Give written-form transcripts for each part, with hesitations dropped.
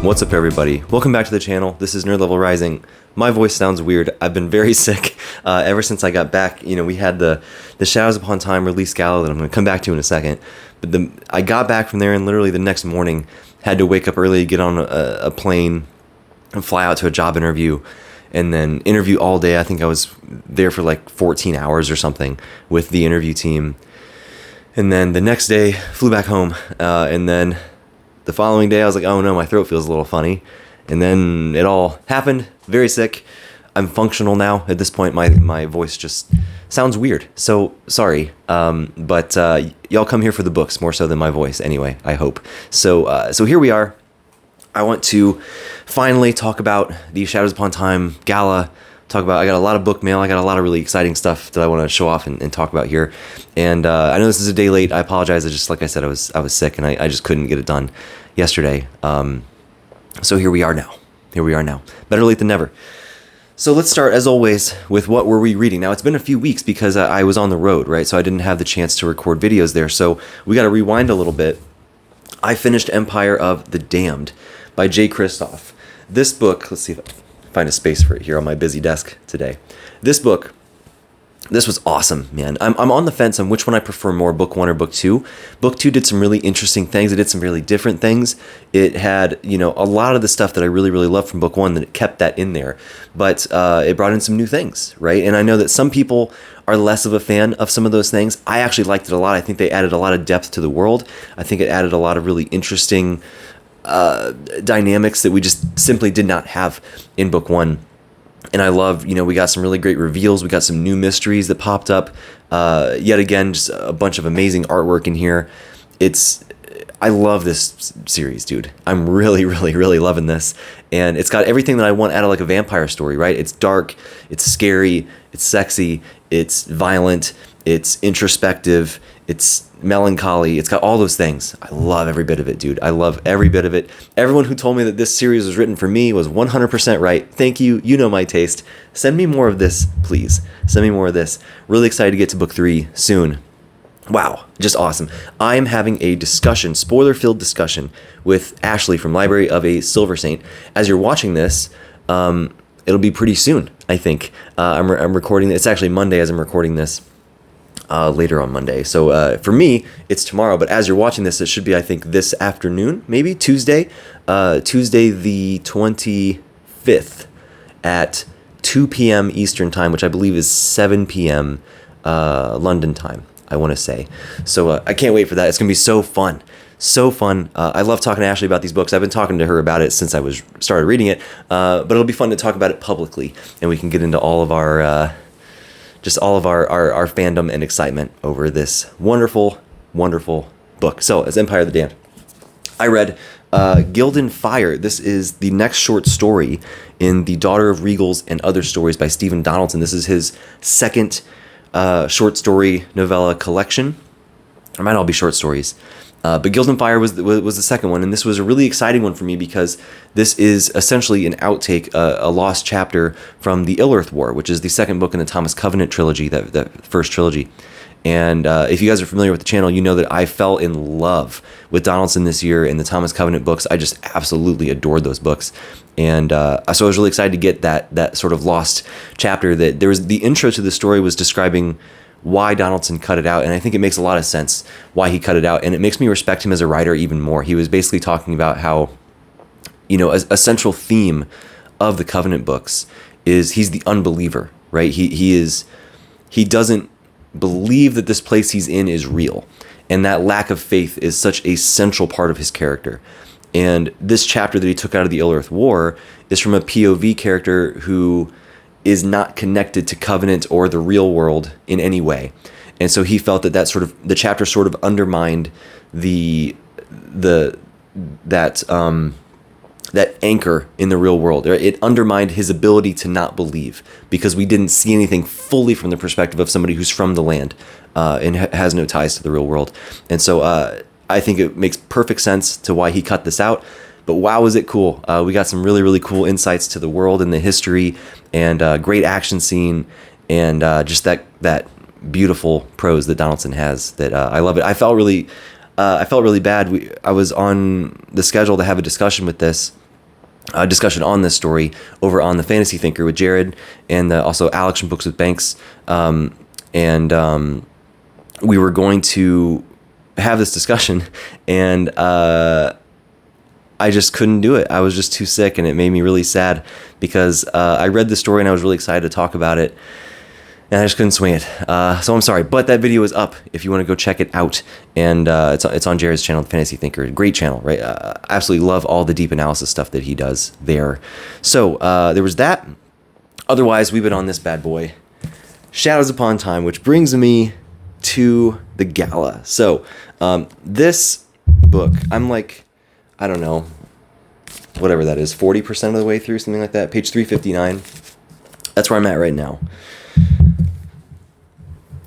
What's up, everybody? Welcome back to the channel. This is Nerd Level Rising. My voice sounds weird. I've been very sick ever since I got back. You know, we had the Shadows Upon Time release gala that I'm going to come back to in a second. But I got back from there and literally the next morning had to wake up early, get on a plane, and fly out to a job interview. And then interview all day. I think I was there for like 14 hours or something with the interview team. And then the next day, flew back home. And then the following day, I was like, oh no, my throat feels a little funny. And then it all happened. Very sick. I'm functional now. At this point, my voice just sounds weird. So sorry. But y'all come here for the books more so than my voice anyway, I hope. So here we are. I want to finally talk about the Shadows Upon Time Gala. I got a lot of book mail. I got a lot of really exciting stuff that I want to show off and talk about here. And I know this is a day late. I apologize. Like I said, I was sick and I just couldn't get it done yesterday. So here we are now. Better late than never. So let's start, as always, with what were we reading. Now, it's been a few weeks because I was on the road, right? So I didn't have the chance to record videos there. So we got to rewind a little bit. I finished Empire of the Damned by J. Kristoff. This book, let's see if I can find a space for it here on my busy desk today. This was awesome, man. I'm on the fence on which one I prefer more, book one or book two. Book two did some really interesting things. It did some really different things. It had, a lot of the stuff that I really, really loved from book one, that it kept that in there. But it brought in some new things, right? And I know that some people are less of a fan of some of those things. I actually liked it a lot. I think they added a lot of depth to the world. I think it added a lot of really interesting dynamics that we just simply did not have in book one. And I love, we got some really great reveals. We got some new mysteries that popped up. Yet again, just a bunch of amazing artwork in here. I love this series, dude. I'm really, really, really loving this. And it's got everything that I want out of like a vampire story, right? It's dark, it's scary, it's sexy, it's violent, it's introspective, it's melancholy. It's got all those things. I love every bit of it, dude. I love every bit of it. Everyone who told me that this series was written for me was 100% right. Thank you. You know my taste. Send me more of this, please. Send me more of this. Really excited to get to book 3 soon. Wow, just awesome. I'm having a discussion, spoiler-filled discussion, with Ashley from Library of a Silver Saint. As you're watching this, it'll be pretty soon, I think. I'm recording. It's actually Monday as I'm recording this. Later on Monday. So for me, it's tomorrow, but as you're watching this, it should be, I think, this afternoon, maybe Tuesday the 25th at 2 p.m. Eastern time, which I believe is 7 p.m. London time, I want to say. So I can't wait for that. It's going to be so fun. So fun. I love talking to Ashley about these books. I've been talking to her about it since I started reading it, but it'll be fun to talk about it publicly, and we can get into all of our fandom and excitement over this wonderful, wonderful book. So, as Empire of the Damned, I read Gildan Fire. This is the next short story in the Daughter of Regals and Other Stories by Stephen Donaldson. This is his second short story novella collection. It might all be short stories. But Gildan Fire was the second one, and this was a really exciting one for me because this is essentially an outtake, a lost chapter from the Ill-Earth War, which is the second book in the Thomas Covenant trilogy, that first trilogy. And if you guys are familiar with the channel, you know that I fell in love with Donaldson this year in the Thomas Covenant books. I just absolutely adored those books. And so I was really excited to get that sort of lost chapter. That there was the intro to the story was describing why Donaldson cut it out, and I think it makes a lot of sense why he cut it out, and it makes me respect him as a writer even more. He was basically talking about how, a central theme of the Covenant books is he's the unbeliever, right? He doesn't believe that this place he's in is real, and that lack of faith is such a central part of his character. And this chapter that he took out of the Ill-Earth War is from a POV character who is not connected to Covenant or the real world in any way. And so he felt that the chapter sort of undermined that anchor in the real world. It undermined his ability to not believe because we didn't see anything fully from the perspective of somebody who's from the land and has no ties to the real world. And so I think it makes perfect sense to why he cut this out. But wow, was it cool. We got some really, really cool insights to the world and the history, and great action scene, and just that beautiful prose that Donaldson has. That I love it. I felt really bad. I was on the schedule to have a discussion with this discussion on this story over on the Fantasy Thinker with Jared, and also Alex from Books with Banks. We were going to have this discussion, and I just couldn't do it. I was just too sick, and it made me really sad because I read the story and I was really excited to talk about it, and I just couldn't swing it. So I'm sorry, but that video is up if you want to go check it out, and it's on Jared's channel, The Fantasy Thinker. Great channel, right? Absolutely love all the deep analysis stuff that he does there. So there was that. Otherwise, we've been on this bad boy, Shadows Upon Time, which brings me to the Gala. So this book, I'm like, I don't know, whatever that is, 40% of the way through, something like that. Page 359. That's where I'm at right now.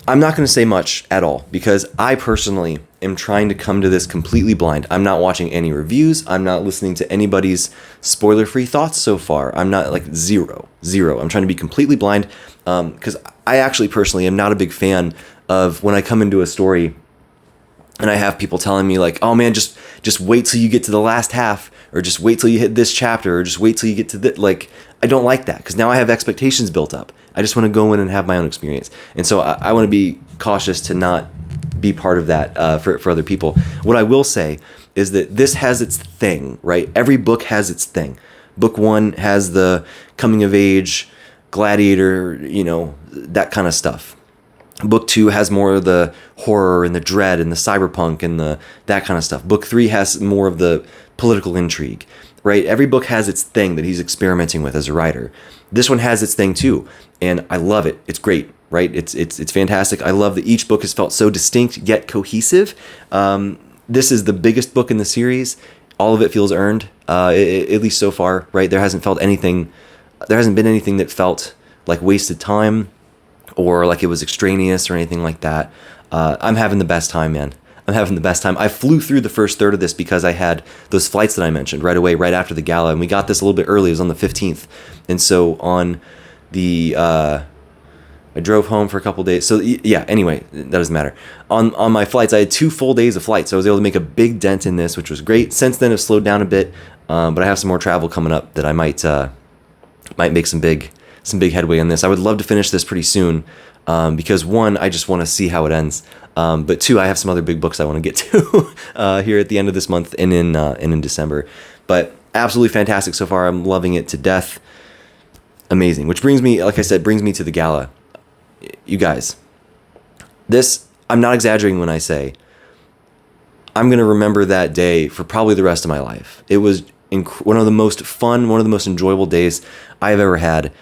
I'm not going to say much at all because I personally am trying to come to this completely blind. I'm not watching any reviews. I'm not listening to anybody's spoiler-free thoughts so far. I'm not like zero. I'm trying to be completely blind because I actually personally am not a big fan of when I come into a story and I have people telling me like, oh man, just wait till you get to the last half, or just wait till you hit this chapter, or just wait till you get to this. Like, I don't like that because now I have expectations built up. I just want to go in and have my own experience. And so I want to be cautious to not be part of that for other people. What I will say is that this has its thing, right? Every book has its thing. Book 1 has the coming of age, gladiator, that kind of stuff. Book 2 has more of the horror and the dread and the cyberpunk and that kind of stuff. Book 3 has more of the political intrigue, right? Every book has its thing that he's experimenting with as a writer. This one has its thing too, and I love it. It's great, right? It's fantastic. I love that each book has felt so distinct yet cohesive. This is the biggest book in the series. All of it feels earned, at least so far, right? There hasn't been anything that felt like wasted time or like it was extraneous or anything like that. I'm having the best time, man. I'm having the best time. I flew through the first third of this because I had those flights that I mentioned right away, right after the Gala, and we got this a little bit early. It was on the 15th. And so on the, I drove home for a couple days. So yeah, anyway, that doesn't matter. On my flights, I had 2 full days of flights. So I was able to make a big dent in this, which was great. Since then, I've slowed down a bit, but I have some more travel coming up that I might make some big headway on this. I would love to finish this pretty soon because 1, I just want to see how it ends. But 2, I have some other big books I want to get to here at the end of this month and in December. But absolutely fantastic so far. I'm loving it to death. Amazing. Which brings me, like I said, to the Gala. You guys, this, I'm not exaggerating when I say I'm going to remember that day for probably the rest of my life. It was one of the most fun, one of the most enjoyable days I have ever had.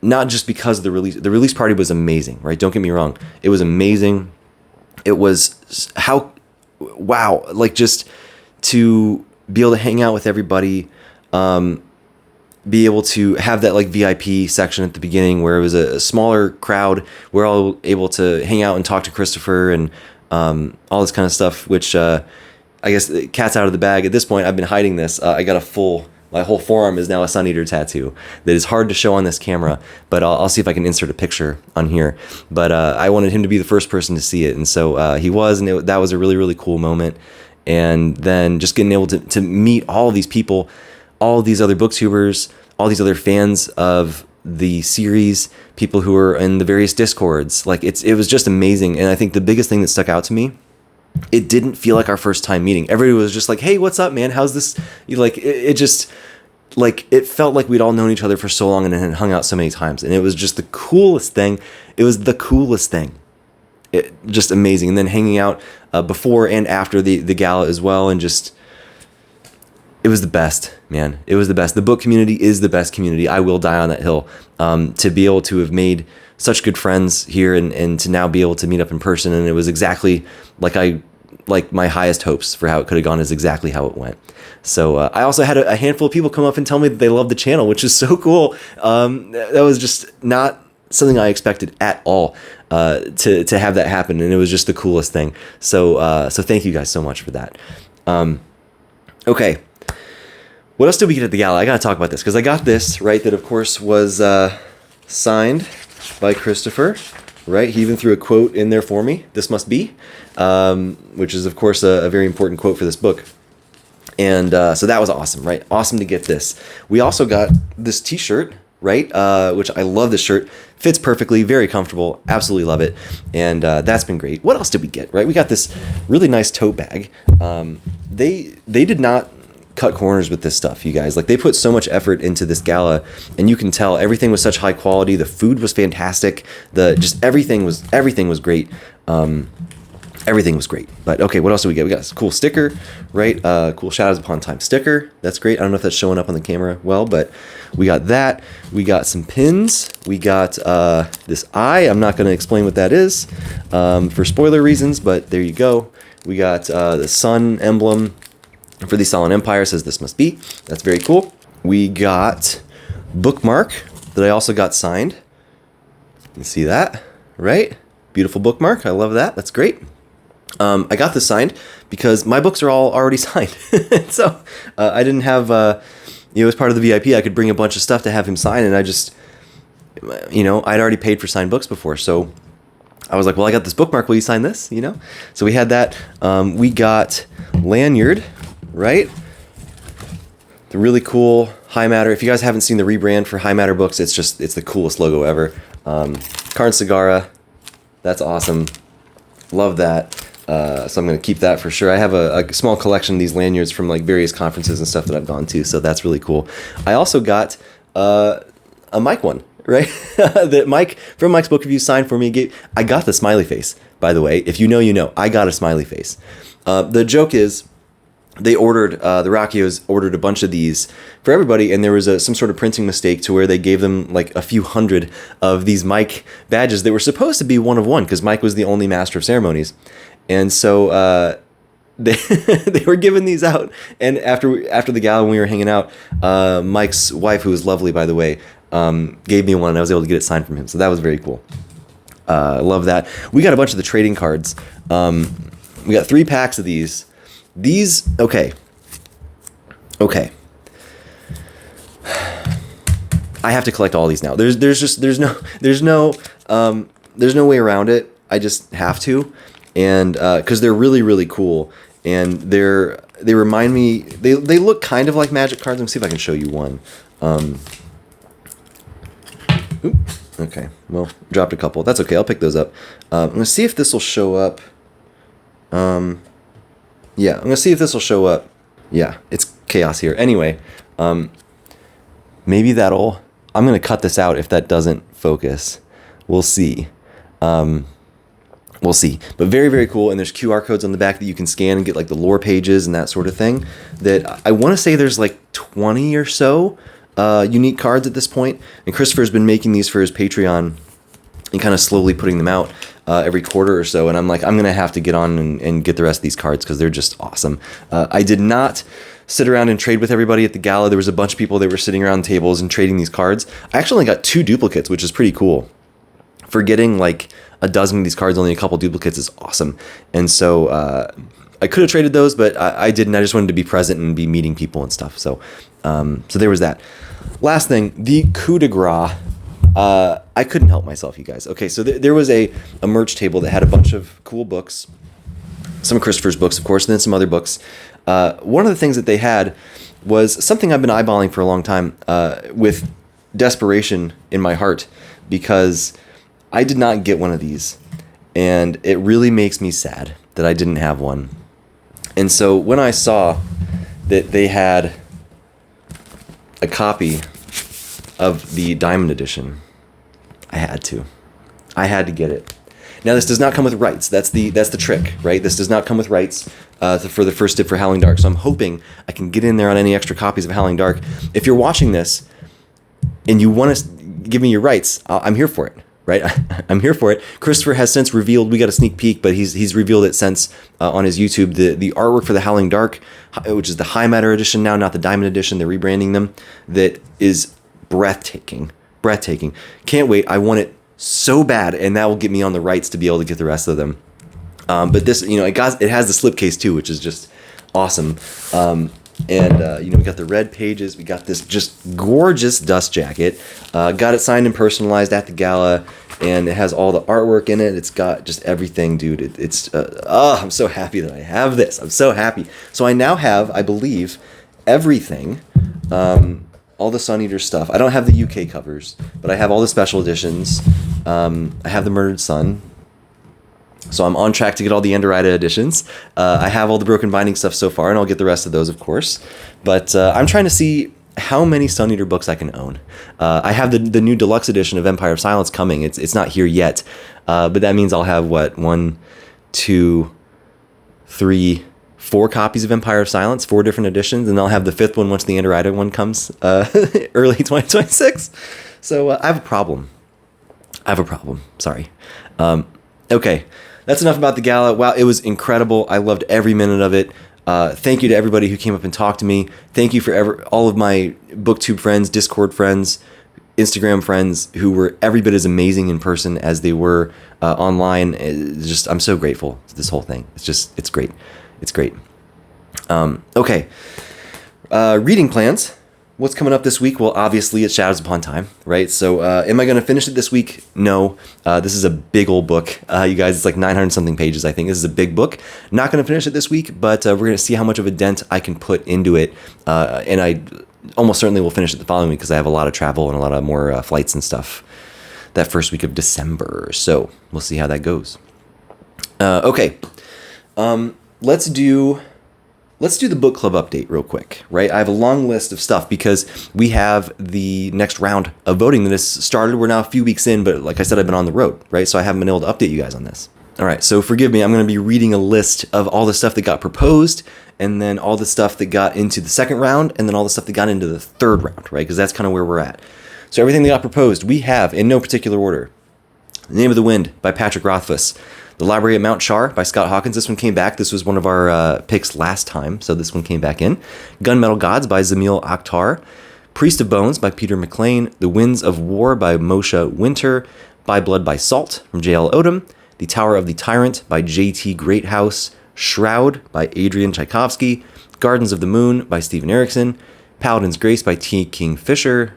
Not just because of the release. The release party was amazing, right? Don't get me wrong. It was amazing. It was wow, like just to be able to hang out with everybody, be able to have that like VIP section at the beginning where it was a smaller crowd. We're all able to hang out and talk to Christopher and all this kind of stuff, which I guess the cat's out of the bag. At this point, I've been hiding this. I got my whole forearm is now a Sun Eater tattoo that is hard to show on this camera, but I'll see if I can insert a picture on here. But I wanted him to be the first person to see it, and so he was, and that was a really, really cool moment. And then just getting able to meet all of these people, all of these other booktubers, all these other fans of the series, people who are in the various discords. Like it was just amazing. And I think the biggest thing that stuck out to me, it didn't feel like our first time meeting. Everybody was just like, hey, what's up, man? How's this? Like, it just, like, it felt like we'd all known each other for so long and had hung out so many times. And it was just the coolest thing. It was the coolest thing. Just amazing. And then hanging out before and after the Gala as well. And just, it was the best, man. It was the best. The book community is the best community. I will die on that hill. To be able to have made such good friends here and to now be able to meet up in person. And it was exactly like my highest hopes for how it could have gone is exactly how it went. So I also had a handful of people come up and tell me that they love the channel, which is so cool. That was just not something I expected at all to have that happen. And it was just the coolest thing. So thank you guys so much for that. Okay. What else did we get at the Gala? I got to talk about this because I got this, right, that of course was signed by Christopher, right? He even threw a quote in there for me, "This must be," which is of course a very important quote for this book. And so that was awesome, right? Awesome to get this. We also got this t-shirt, right? Which I love this shirt. Fits perfectly, very comfortable, absolutely love it. And that's been great. What else did we get, right? We got this really nice tote bag. They did not cut corners with this stuff, you guys. Like, they put so much effort into this gala, and you can tell everything was such high quality. The food was fantastic. Everything was great. Everything was great. But okay, what else do we get? We got this cool sticker, right? Cool Shadows Upon Time sticker. That's great. I don't know if that's showing up on the camera well, but we got that. We got some pins. We got this eye. I'm not going to explain what that is for spoiler reasons, but there you go. We got the sun emblem for the Solid Empire. Says this must be. That's very cool. We got bookmark that I also got signed. You can see that, right? Beautiful bookmark. I love that. That's great. I got this signed because my books are all already signed. So I didn't have, as part of the VIP, I could bring a bunch of stuff to have him sign, and I just, I'd already paid for signed books before. So I was like, well, I got this bookmark. Will you sign this? So we had that. We got lanyard, right? The really cool High Matter. If you guys haven't seen the rebrand for High Matter books, it's the coolest logo ever. Carn Sagara. That's awesome. Love that. So I'm going to keep that for sure. I have a small collection of these lanyards from like various conferences and stuff that I've gone to, so that's really cool. I also got a Mike one, right? That Mike from Mike's Book Review signed for me. I got the smiley face, by the way. If you know, you know. I got a smiley face. The joke is, they ordered, the Rockios ordered a bunch of these for everybody, and there was some sort of printing mistake to where they gave them like a few hundred of these Mike badges that were supposed to be one of one, because Mike was the only master of ceremonies. And so they were giving these out, and after the gala, when we were hanging out, Mike's wife, who is lovely, by the way, gave me one, and I was able to get it signed from him, so that was very cool. Love that. We got a bunch of the trading cards. We got 3 packs of these. Okay. I have to collect all these now. There's no way around it. I just have to, and because they're really, really cool, and they remind me. They look kind of like Magic cards. Let me see if I can show you one. Okay. Well, dropped a couple. That's okay. I'll pick those up. I'm gonna see if this will show up. Yeah, I'm going to see if this will show up. Yeah, it's chaos here. Anyway, maybe I'm going to cut this out if that doesn't focus. We'll see. We'll see. But very, very cool. And there's QR codes on the back that you can scan and get like the lore pages and that sort of thing. That I want to say there's like 20 or so unique cards at this point. And Christopher's been making these for his Patreon and kind of slowly putting them out every quarter or so, and I'm like, I'm going to have to get on and get the rest of these cards because they're just awesome. I did not sit around and trade with everybody at the gala. There was a bunch of people that were sitting around tables and trading these cards. I actually only got 2 duplicates, which is pretty cool. For getting like a dozen of these cards, only a couple duplicates is awesome. And so I could have traded those, but I didn't. I just wanted to be present and be meeting people and stuff. So there was that. Last thing, the coup de grace. I couldn't help myself, you guys. Okay, so there was a merch table that had a bunch of cool books, some of Christopher's books, of course, and then some other books. One of the things that they had was something I've been eyeballing for a long time with desperation in my heart, because I did not get one of these, and it really makes me sad that I didn't have one. And so when I saw that they had a copy of the Diamond Edition, I had to get it. Now, this does not come with rights. That's the trick, right? This does not come with rights for the first dip for Howling Dark. So I'm hoping I can get in there on any extra copies of Howling Dark. If you're watching this and you want to give me your rights, I'm here for it, right? I'm here for it. Christopher has since revealed, we got a sneak peek, but he's revealed it since on his YouTube, the artwork for the Howling Dark, which is the High Matter Edition now, not the Diamond Edition. They're rebranding them. That is breathtaking. Can't wait. I want it so bad, and that will get me on the rights to be able to get the rest of them. But this, it has the slipcase too, which is just awesome. We got the red pages. We got this just gorgeous dust jacket. Got it signed and personalized at the gala. and it has all the artwork in it. It's got just everything, dude. I'm so happy that I have this. I'm so happy. So I now have, I believe, everything. All the Sun Eater stuff. I don't have the UK covers, but I have all the special editions. I have the Murdered Sun. So I'm on track to get all the Enderita editions. I have all the Broken Binding stuff so far, and I'll get the rest of those, of course. But I'm trying to see how many Sun Eater books I can own. I have the new deluxe edition of Empire of Silence coming. It's not here yet, but that means I'll have, 1, 2, 3, 4 copies of Empire of Silence, 4 different editions, and I'll have the 5th one once the Enderita one comes early 2026. So I have a problem. Sorry. Okay. That's enough about the gala. Wow, it was incredible. I loved every minute of it. Thank you to everybody who came up and talked to me. Thank you for all of my BookTube friends, Discord friends, Instagram friends who were every bit as amazing in person as they were online. I'm so grateful to this whole thing. It's great. It's great. Okay. Reading plans. What's coming up this week? Well, obviously, it's Shadows Upon Time, right? So, am I going to finish it this week? No. This is a big old book. You guys, it's like 900-something pages, I think. This is a big book. Not going to finish it this week, but we're going to see how much of a dent I can put into it. And I almost certainly will finish it the following week because I have a lot of travel and a lot of more flights and stuff that first week of December. So, we'll see how that goes. Okay. Let's do the book club update real quick, right? I have a long list of stuff because we have the next round of voting that has started. We're now a few weeks in, but like I said, I've been on the road, right? So I haven't been able to update you guys on this. All right, so forgive me. I'm going to be reading a list of all the stuff that got proposed, and then all the stuff that got into the second round, and then all the stuff that got into the third round, right? Because that's kind of where we're at. So everything that got proposed, we have, in no particular order, The Name of the Wind by Patrick Rothfuss, The Library at Mount Char by Scott Hawkins. This one came back. This was one of our picks last time, so this one came back in. Gunmetal Gods by Zamil Akhtar. Priest of Bones by Peter McLean. The Winds of War by Moshe Winter. By Blood by Salt from J.L. Odom. The Tower of the Tyrant by J.T. Greathouse. Shroud by Adrian Tchaikovsky. Gardens of the Moon by Stephen Erickson. Paladin's Grace by T. King Fisher.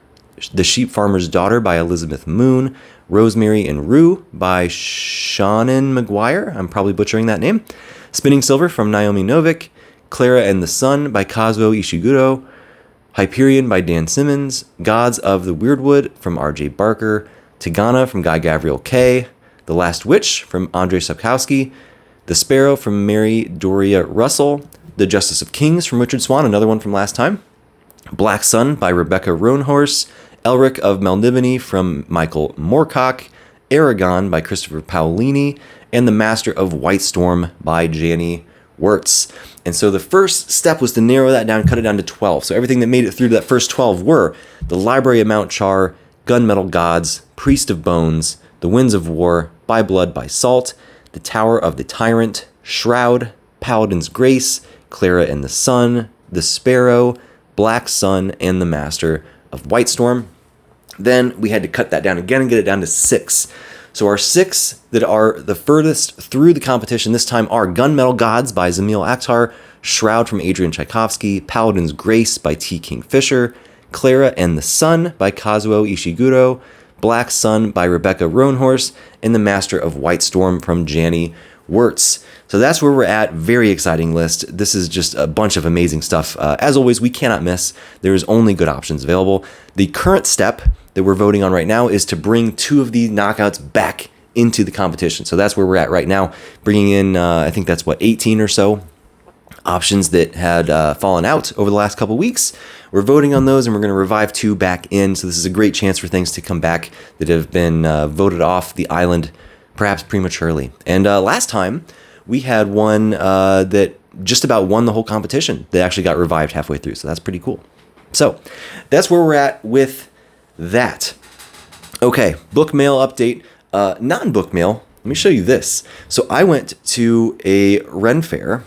The Sheep Farmer's Daughter by Elizabeth Moon. Rosemary and Rue by Shannon McGuire. I'm probably butchering that name. Spinning Silver from Naomi Novik. Clara and the Sun by Kazuo Ishiguro. Hyperion by Dan Simmons. Gods of the Weirdwood from R.J. Barker. Tigana from Guy Gavriel Kay. The Last Witch from Andrei Sapkowski. The Sparrow from Mary Doria Russell. The Justice of Kings from Richard Swan, another one from last time. Black Sun by Rebecca Roanhorse. Elric of Melnibone from Michael Moorcock, Aragon by Christopher Paolini, and The Master of White Storm by Janie Wirtz. And so the first step was to narrow that down, cut it down to 12. So everything that made it through to that first 12 were The Library of Mount Char, Gunmetal Gods, Priest of Bones, The Winds of War, By Blood, By Salt, The Tower of the Tyrant, Shroud, Paladin's Grace, Clara and the Sun, The Sparrow, Black Sun, and The Master of White Storm. Then we had to cut that down again and get it down to 6. So our 6 that are the furthest through the competition this time are Gunmetal Gods by Zamil Akhtar, Shroud from Adrian Tchaikovsky, Paladin's Grace by T. King Fisher, Clara and the Sun by Kazuo Ishiguro, Black Sun by Rebecca Roanhorse, and The Master of White Storm from Janie Wirtz. So that's where we're at. Very exciting list. This is just a bunch of amazing stuff. As always, we cannot miss. There's only good options available. The current step that we're voting on right now is to bring 2 of the knockouts back into the competition. So that's where we're at right now, bringing in, I think that's 18 or so options that had fallen out over the last couple weeks. We're voting on those, and we're going to revive 2 back in. So this is a great chance for things to come back that have been voted off the island, perhaps prematurely. And last time, we had one that just about won the whole competition that actually got revived halfway through. So that's pretty cool. So that's where we're at with that. Okay, book mail update. Non-book mail, let me show you this. So I went to a Ren fair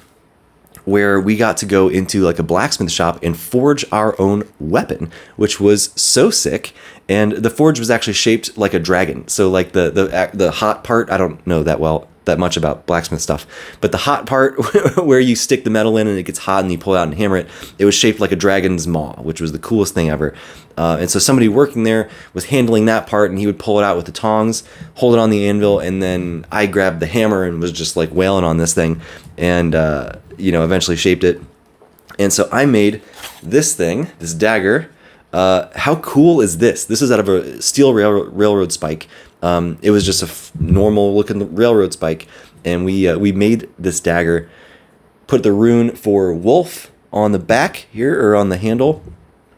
where we got to go into like a blacksmith shop and forge our own weapon, which was so sick. And the forge was actually shaped like a dragon. So like the hot part, I don't know that that much about blacksmith stuff. But the hot part where you stick the metal in and it gets hot and you pull it out and hammer it, it was shaped like a dragon's maw, which was the coolest thing ever. And so somebody working there was handling that part, and he would pull it out with the tongs, hold it on the anvil, and then I grabbed the hammer and was just like wailing on this thing, and eventually shaped it. And so I made this thing, this dagger. How cool is this? This is out of a steel railroad spike. It was just a normal looking railroad spike, and we made this dagger, put the rune for wolf on the back here, or on the handle.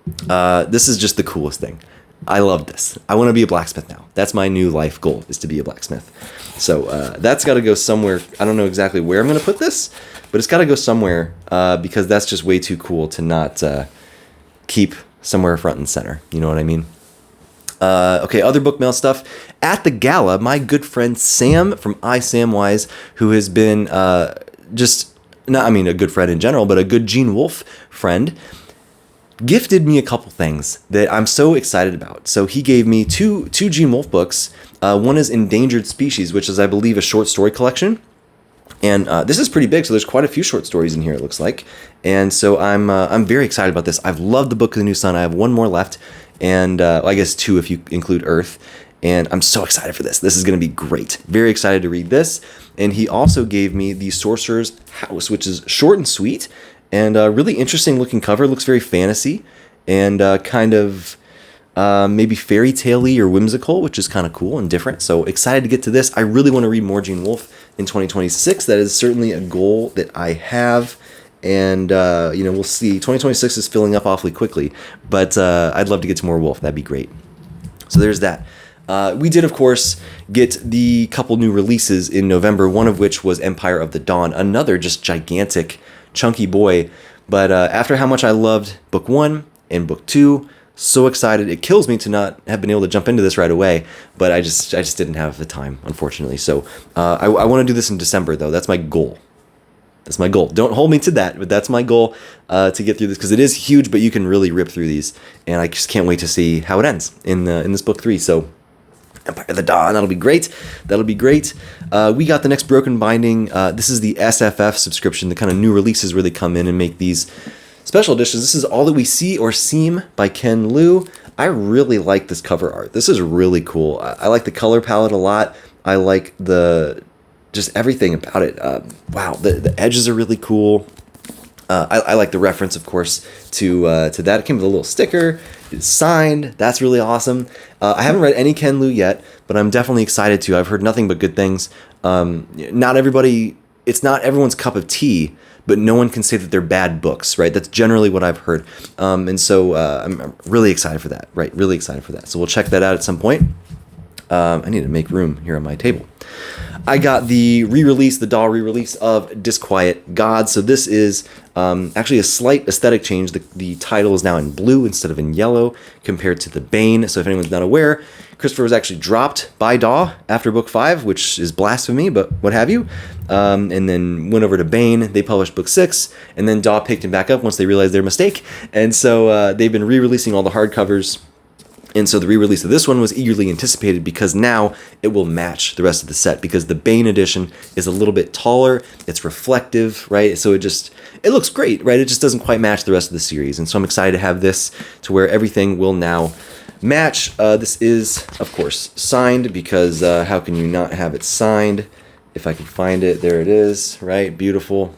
This is just the coolest thing. I love this. I want to be a blacksmith now. That's my new life goal, is to be a blacksmith. So that's got to go somewhere. I don't know exactly where I'm going to put this, but it's got to go somewhere, because that's just way too cool to not keep somewhere front and center. You know what I mean? Okay, other book mail stuff. At the gala, my good friend Sam from iSamwise, who has been a good friend in general, but a good Gene Wolfe friend, gifted me a couple things that I'm so excited about. So he gave me two Gene Wolfe books. One is Endangered Species, which is, I believe, a short story collection. And this is pretty big, so there's quite a few short stories in here, it looks like. And so I'm very excited about this. I've loved the Book of the New Sun. I have one more left, and I guess two if you include Earth. And I'm so excited for this. This is going to be great. Very excited to read this. And he also gave me The Sorcerer's House, which is short and sweet, and a really interesting looking cover. It looks very fantasy and kind of maybe fairy tale-y or whimsical, which is kind of cool and different. So excited to get to this. I really want to read more Gene Wolfe in 2026. That is certainly a goal that I have. And, we'll see. 2026 is filling up awfully quickly, but I'd love to get to more Wolfe. That'd be great. So there's that. We did, of course, get the couple new releases in November, one of which was Empire of the Dawn, another just gigantic, chunky boy. But after how much I loved Book 1 and Book 2, so excited. It kills me to not have been able to jump into this right away, but I just didn't have the time, unfortunately. So I want to do this in December, though. That's my goal. That's my goal. Don't hold me to that, but that's my goal to get through this, because it is huge, but you can really rip through these, and I just can't wait to see how it ends in this Book 3. So Empire of the Dawn, that'll be great. That'll be great. We got the next Broken Binding. This is the SFF subscription, the kind of new releases where they come in and make these special editions. This is All That We See or Seem by Ken Liu. I really like this cover art. This is really cool. I like the color palette a lot. I like just everything about it. Wow, the edges are really cool. I like the reference, of course, to that. It came with a little sticker. It's signed. That's really awesome. I haven't read any Ken Liu yet, but I'm definitely excited to. I've heard nothing but good things. It's not everyone's cup of tea, but no one can say that they're bad books, right? That's generally what I've heard. And so I'm really excited for that, right? Really excited for that. So we'll check that out at some point. I need to make room here on my table. I got the doll re-release of Disquiet Gods. So this is actually a slight aesthetic change. The title is now in blue instead of in yellow compared to the Bane. So if anyone's not aware, Christopher was actually dropped by Daw after book 5, which is blasphemy, but what have you. And then went over to Bane. They published book 6, and then Daw picked him back up once they realized their mistake. And so they've been re-releasing all the hardcovers. And so the re-release of this one was eagerly anticipated, because now it will match the rest of the set, because the Bane edition is a little bit taller, it's reflective, right? So it looks great, right? It just doesn't quite match the rest of the series. And so I'm excited to have this to where everything will now match. This is, of course, signed, because how can you not have it signed? If I can find it, there it is, right? Beautiful.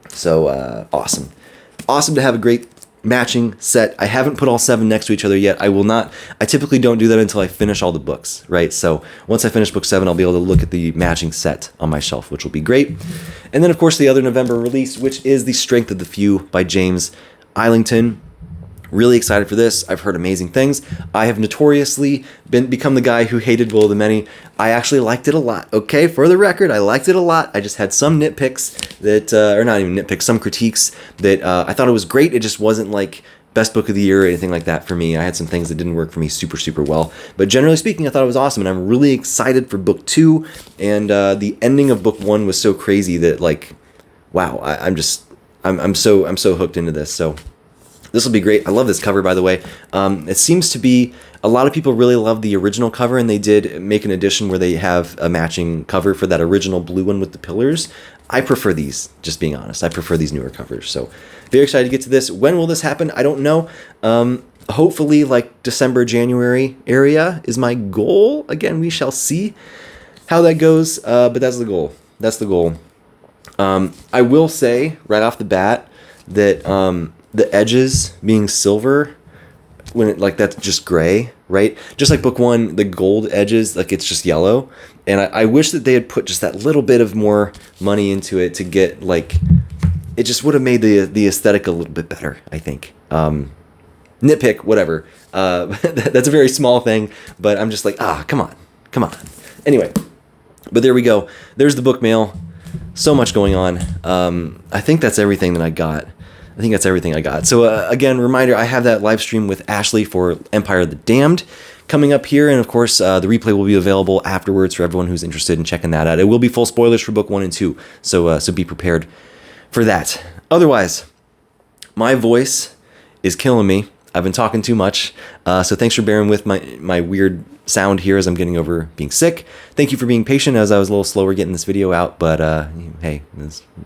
So awesome. Awesome to have a great matching set. I haven't put all 7 next to each other yet. I typically don't do that until I finish all the books, right? So once I finish book 7, I'll be able to look at the matching set on my shelf, which will be great. And then, of course, the other November release, which is The Strength of the Few by James Islington. Really excited for this. I've heard amazing things. I have notoriously become the guy who hated Will of the Many. I actually liked it a lot. Okay, for the record, I liked it a lot. I just had some nitpicks that, or not even nitpicks, some critiques that I thought it was great. It just wasn't like best book of the year or anything like that for me. I had some things that didn't work for me super, super well. But generally speaking, I thought it was awesome, and I'm really excited for book 2. And the ending of book 1 was so crazy that, like, wow, I'm so hooked into this. So This will be great. I love this cover, by the way. It seems to be a lot of people really love the original cover, and they did make an edition where they have a matching cover for that original blue one with the pillars. I prefer these, just being honest. I prefer these newer covers. So very excited to get to this. When will this happen? I don't know. Hopefully like December, January area is my goal. Again, we shall see how that goes, but that's the goal. That's the goal. I will say right off the bat that the edges being silver, when it, like that's just gray, right? Just like book one, the gold edges, like it's just yellow. And I wish that they had put just that little bit of more money into it to get like, it just would have made the aesthetic a little bit better, I think. Nitpick, whatever. That's a very small thing, but I'm just like, come on. Anyway, but there we go. There's the book mail. So much going on. I think that's everything that I got. So again, reminder, I have that live stream with Ashley for Empire of the Damned coming up here. And of course, the replay will be available afterwards for everyone who's interested in checking that out. It will be full spoilers for book 1 and 2. So be prepared for that. Otherwise, my voice is killing me. I've been talking too much. So thanks for bearing with my weird sound here as I'm getting over being sick. Thank you for being patient as I was a little slower getting this video out, but hey,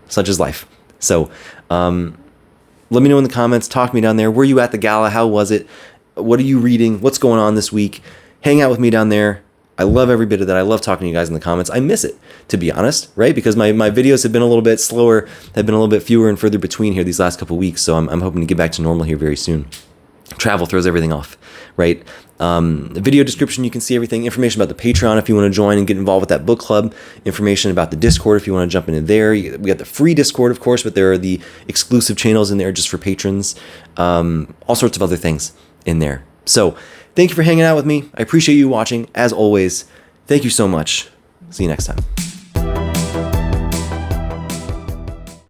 such is life. So let me know in the comments. Talk to me down there. Were you at the gala? How was it? What are you reading? What's going on this week? Hang out with me down there. I love every bit of that. I love talking to you guys in the comments. I miss it, to be honest, right? Because my videos have been a little bit slower, have been a little bit fewer and further between here these last couple of weeks. So I'm hoping to get back to normal here very soon. Travel throws everything off, right? The video description, you can see everything, information about the Patreon if you want to join and get involved with that book club, information about the Discord if you want to jump into there. We got the free Discord, of course, but there are the exclusive channels in there just for patrons, all sorts of other things in there. So thank you for hanging out with me. I appreciate you watching. As always, thank you so much. See you next time.